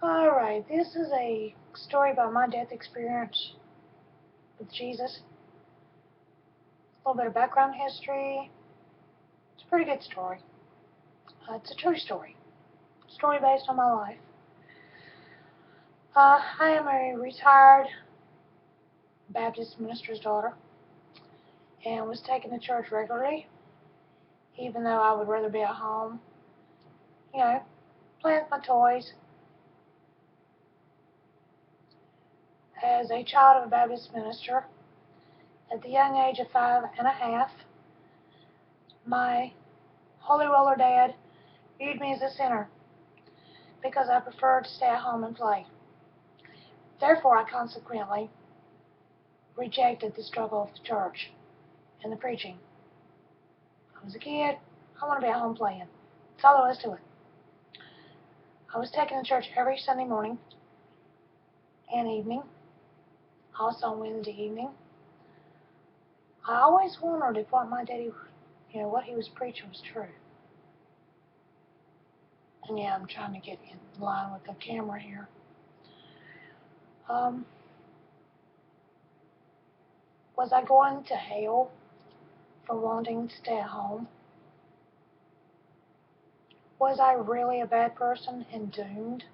Alright, this is a story about my death experience with Jesus. A little bit of background history. It's a pretty good story. It's a true story. Story based on my life. I am a retired Baptist minister's daughter and was taken to church regularly, even though I would rather be at home, playing with my toys. As a child of a Baptist minister, at the young age of 5 and a half, my holy roller dad viewed me as a sinner because I preferred to stay at home and play. Therefore, I consequently rejected the struggle of the church and the preaching. I was a kid. I want to be at home playing. That's all there was to it. I was taken to church every Sunday morning and evening, also on Wednesday evening. I always wondered if what my daddy, what he was preaching was true. And yeah, I'm trying to get in line with the camera here. Was I going to hell for wanting to stay at home? Was I really a bad person and doomed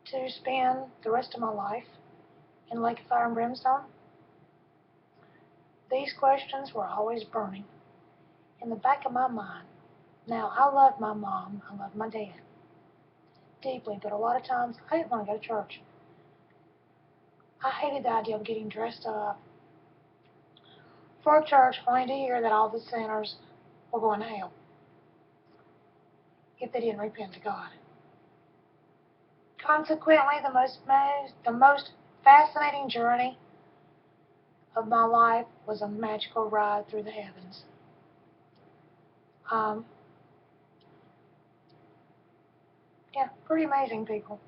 to spend the rest of my life in the lake of fire and brimstone? These questions were always burning in the back of my mind. Now, I loved my mom, I loved my dad deeply, but a lot of times I didn't want to go to church. I hated the idea of getting dressed up for church only to hear that all the sinners were going to hell if they didn't repent to God. Consequently, the most fascinating journey of my life was a magical ride through the heavens. Pretty amazing, people.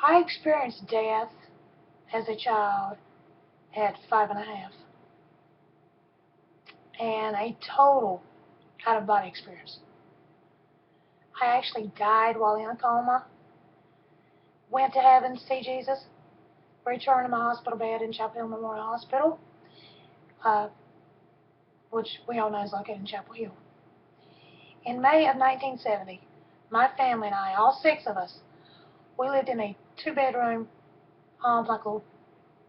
I experienced death as a child at 5 and a half, and a total out-of-body experience. I actually died while in a coma, went to heaven to see Jesus, returned to my hospital bed in Chapel Hill Memorial Hospital, which we all know is located in Chapel Hill. In May of 1970, my family and I, all 6 of us, we lived in a 2-bedroom, like a little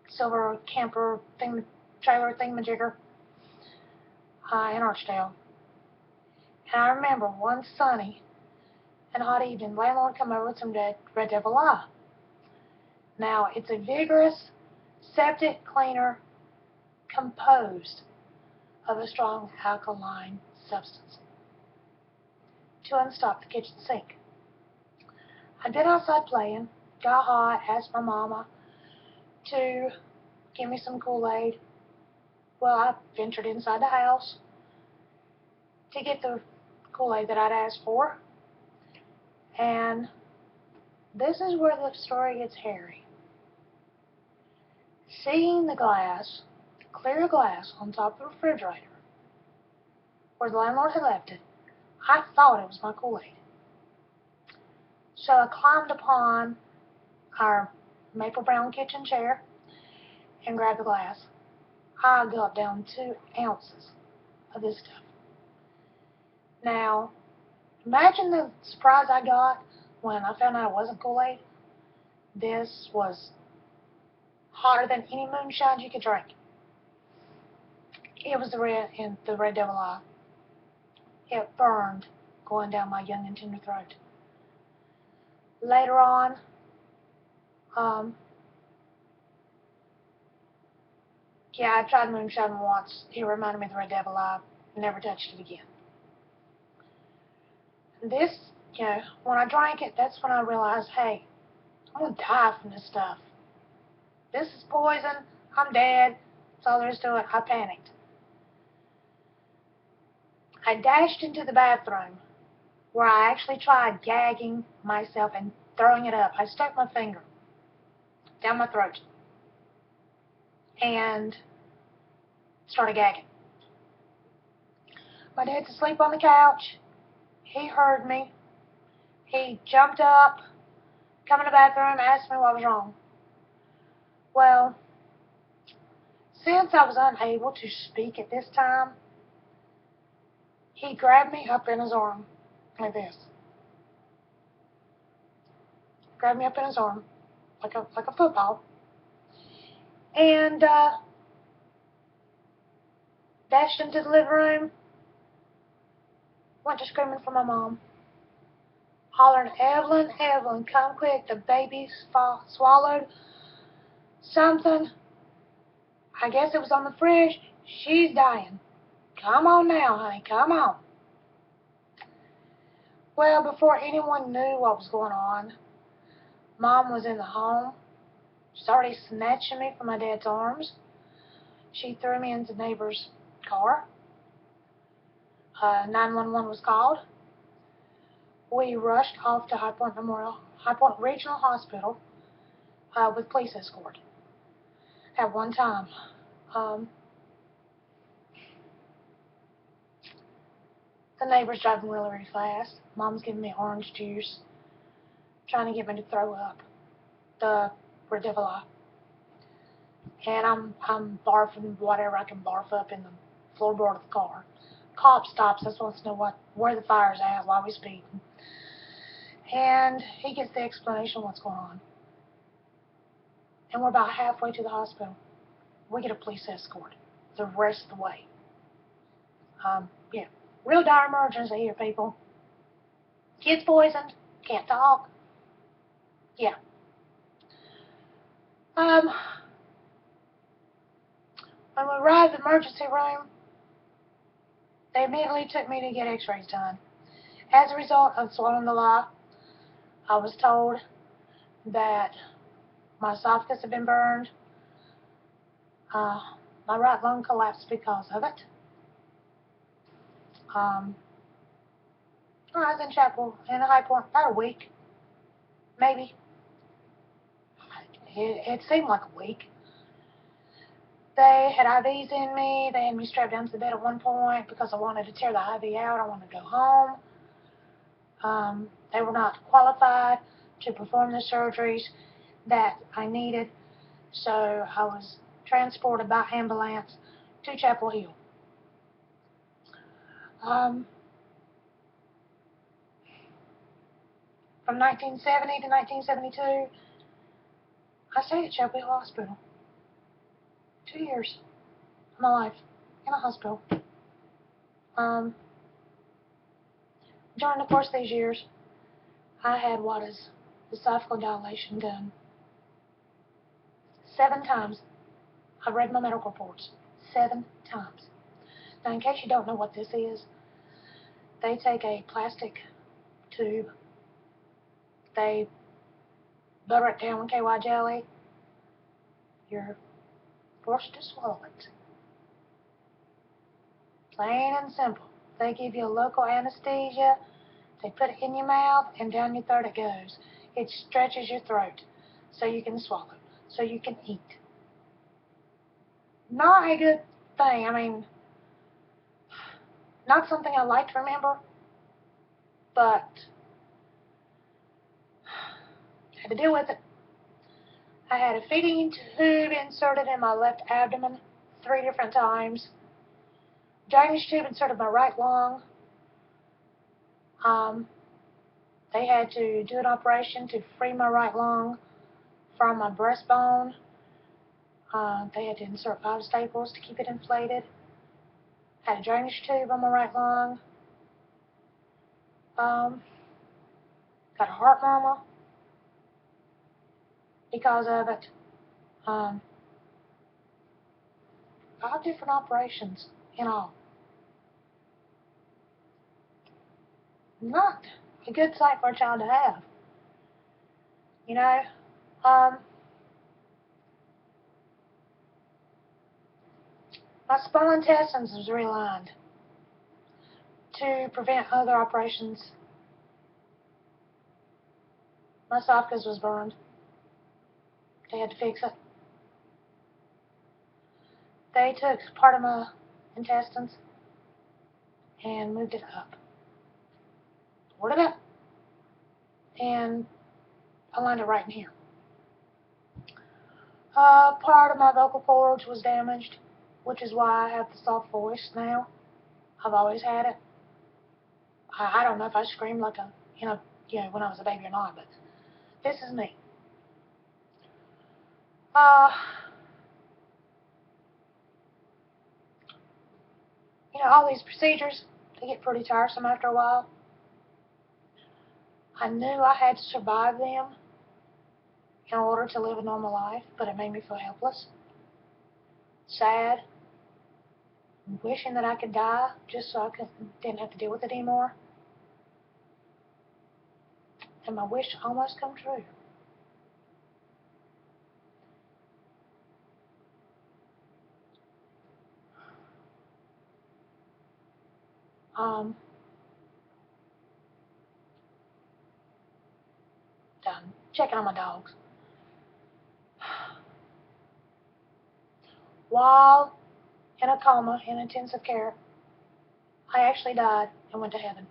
silver camper trailer thingamajigger in Archdale. And I remember one sunny and hot evening, the landlord come over with some Red Devil Eye. Now, it's a vigorous septic cleaner composed of a strong alkaline substance to unstop the kitchen sink. I'd been outside playing, got hot, asked my mama to give me some Kool-Aid. Well, I ventured inside the house to get the Kool-Aid that I'd asked for, and this is where the story gets hairy. Seeing the glass, clear glass on top of the refrigerator, where the landlord had left it, I thought it was my Kool-Aid. So I climbed upon our maple brown kitchen chair and grabbed the glass. I gulped down 2 ounces of this stuff. Now, imagine the surprise I got when I found out it wasn't Kool-Aid. This was hotter than any moonshine you could drink. It was the Red Devil Eye. It burned going down my young and tender throat. Later on, I tried moonshine once. It reminded me of the Red Devil Eye. Never touched it again. This, when I drank it, that's when I realized, hey, I'm going to die from this stuff. This is poison. I'm dead. That's all there is to it. I panicked. I dashed into the bathroom where I actually tried gagging myself and throwing it up. I stuck my finger down my throat and started gagging. My dad's asleep on the couch. He heard me. He jumped up, come in the bathroom, asked me what was wrong. Well, since I was unable to speak at this time, he grabbed me up in his arm, like this. Grabbed me up in his arm, like a football, and dashed into the living room, went to screaming for my mom, hollering, Evelyn, Evelyn, come quick, the baby's swallowed something. I guess it was on the fridge. She's dying. Come on now, honey, come on. Well, before anyone knew what was going on, Mom was in the home. She's already snatching me from my dad's arms. She threw me into the neighbor's car. 911 was called. We rushed off to High Point Regional Hospital with police escort. At one time, the neighbor's driving really, really fast. Mom's giving me orange juice, trying to get me to throw up the Redivoli. And I'm barfing whatever I can barf up in the floorboard of the car. Cop stops us, wants to know where the fire's at, why we speeding. And he gets the explanation of what's going on. And we're about halfway to the hospital. We get a police escort the rest of the way. Yeah, real dire emergency here, people. Kid's poisoned, can't talk. Yeah. When we arrived at the emergency room, they immediately took me to get x-rays done. As a result of swallowing the lie, I was told that my esophagus had been burned. My right lung collapsed because of it. I was in chapel in a High Point about a week, maybe. It seemed like a week. They had IVs in me. They had me strapped down to the bed at one point because I wanted to tear the IV out. I wanted to go home. They were not qualified to perform the surgeries that I needed, so I was transported by ambulance to Chapel Hill. From 1970 to 1972, I stayed at Chapel Hill Hospital. 2 years of my life in a hospital. During the course of these years, I had what is esophageal dilation done 7 times. I read my medical reports 7 times. Now, in case you don't know what this is, they take a plastic tube, they butter it down with KY jelly, you're forced to swallow it. Plain and simple. They give you a local anesthesia, they put it in your mouth, and down your throat it goes. It stretches your throat so you can swallow, so you can eat. Not a good thing. I mean, not something I like to remember, but I had to deal with it. I had a feeding tube inserted in my left abdomen 3 different times. Drainage tube inserted in my right lung. They had to do an operation to free my right lung from my breastbone. They had to insert 5 staples to keep it inflated. Had a drainage tube on my right lung. Got a heart murmur because of it. 5 different operations in all. Not a good sight for a child to have. You know, my small intestines was realigned to prevent other operations. My esophagus was burned. They had to fix it. They took part of my intestines and moved it up. Poured it up. And I landed right in here. Part of my vocal cords was damaged, which is why I have the soft voice now. I've always had it. I don't know if I screamed like a, when I was a baby or not, but this is me. All these procedures, they get pretty tiresome after a while. I knew I had to survive them in order to live a normal life, but it made me feel helpless, sad, wishing that I could die just so I didn't have to deal with it anymore. And my wish almost come true. Done checking on my dogs. While in a coma in intensive care, I actually died and went to heaven.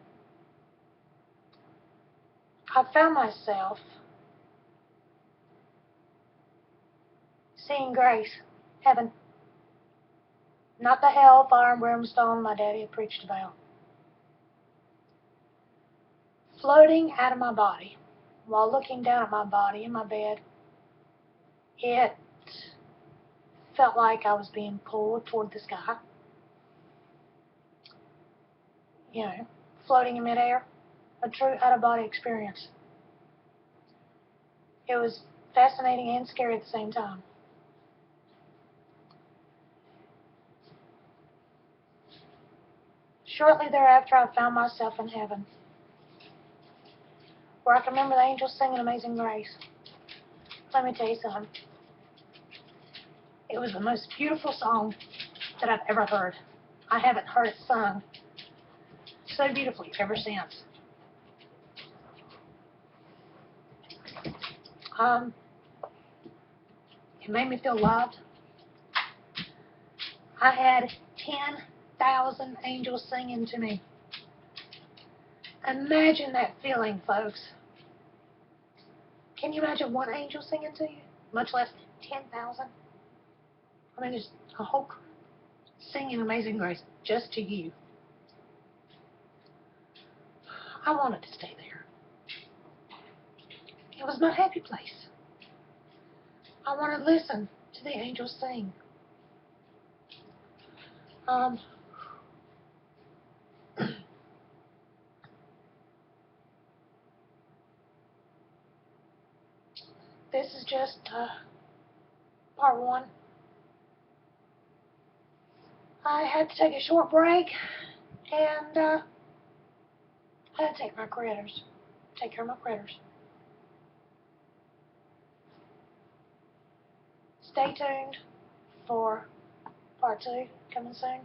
I found myself seeing grace, heaven, not the hell, fire, and brimstone my daddy had preached about. Floating out of my body, while looking down at my body in my bed, it felt like I was being pulled toward the sky. Floating in midair, a true out-of-body experience. It was fascinating and scary at the same time. Shortly thereafter, I found myself in heaven, where I can remember the angels singing Amazing Grace. Let me tell you something. It was the most beautiful song that I've ever heard. I haven't heard it sung so beautifully ever since. It made me feel loved. I had 10,000 angels singing to me. Imagine that feeling, folks. Can you imagine one angel singing to you? Much less 10,000. I mean, there's a whole crew singing Amazing Grace just to you. I wanted to stay there. It was my happy place. I wanted to listen to the angels sing. This is just part one. I had to take a short break, and I had to take care of my critters. Stay tuned for part two coming soon.